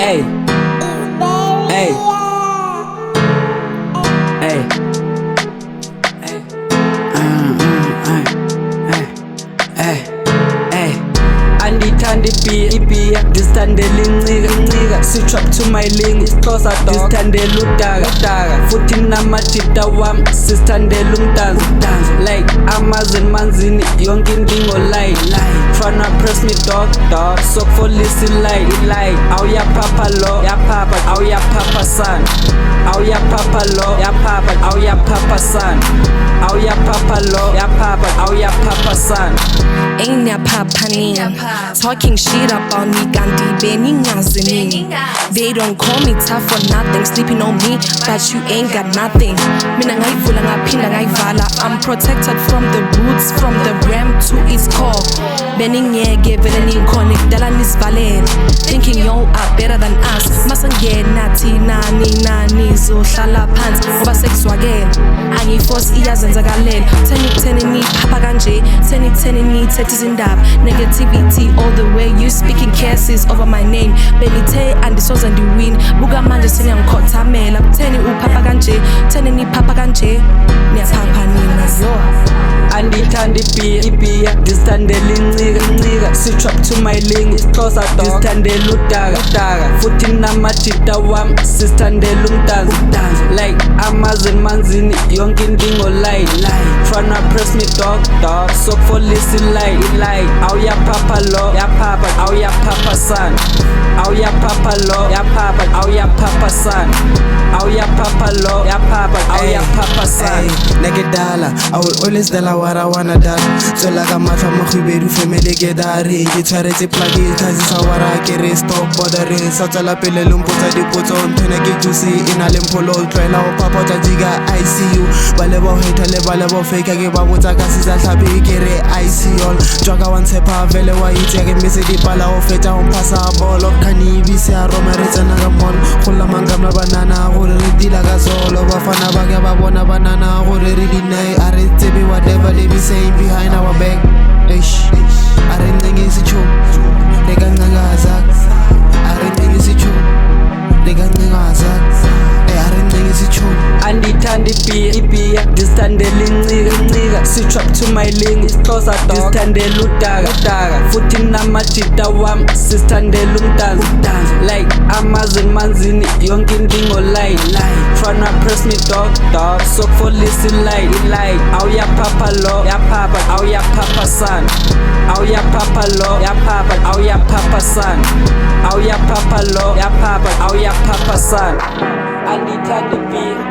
Hey, hey, hey, hey. Andithanda ibhiya ndizithandela incika si-trap to my ling isixhosa dog ndizithandela udaka futhi namadida wami sizithandela umdanso like amazini manzini yonke into ingolight tryna press me dog sokufolisa ilight awuyaphapha lo awuyaphapha sana awuyaphapha lo awuyaphapha sana awuyaphapha lo awuyaphapha sana Ain't that papanin talking shit about me kanti beningazi nini. They don't call me tough for nothing, sleeping on me but you ain't got nothing. Mina ngayivula ngaphinda ngayivala. I'm protected from the roots, from the ram to its core. Beningeke vele ningikhona kudala nisivalele, thinking y'all are better than us. Masangena thina nina nizohlala phansi ngoba sekuzwakele angiforce iyazenzakalela. Theni niphapha kanje, theni nithethe izindaba negativity all the way. You speaking curses over my name, benithe andisoze ndiwin. Buka manje seniyangikhothamela. Theni uphapha kanje, theni niphapha kanje, niyaphapha nina yo. Andithanda ibhiya ndizithandela incika si-trap to my ling isixhosa dog ndizithandela udaka futhi namadida wami sizithandela umdanso like amazini manzini yonke into ingolight tryna press me dog sokufolisa ilight awuyaphapha lo awuyaphapha sana awuyaphapha lo awuyaphapha sana awuyaphapha lo awuyaphapha sana nakidala I will always tell what I wanna do. So like I'm a from a Huberu family get a ring. It's a recipe plug in Kazisawara, Kere, stop bothering. Satala Pelelum put a depot on Penaki juicy in a limpolo, trailer or Papa Jiga, I see you. Balebo hate a level fake, I give a Wutakas a happy Kere, I see all. Joga one sepa, Velewa, you take a message, Pala or Feta on Passa, ball of Kani, Visa, Romaris and Nagamon, Hulamangam banana, or Ridila Gazol, or Fanabaga, Bona banana, or Ridina, Arete, whatever they be saying behind our back. Arending is a choke. They can Nagazak. Arending is a choke. They can Nagazak. Arending is a choke. Andithanda ibhiya ndizithandela incika si-trap to my ling isixhosa dog ndizithandela udaka futhi namadida wami sizithandela umdanso like amazini manzini yonke into ingolight tryna press me dog sokufolisa ilight awuyaphapha lo awuyaphapha sana awuyaphapha lo awuyaphapha sana awuyaphapha lo awuyaphapha sana. Andithanda ibhiya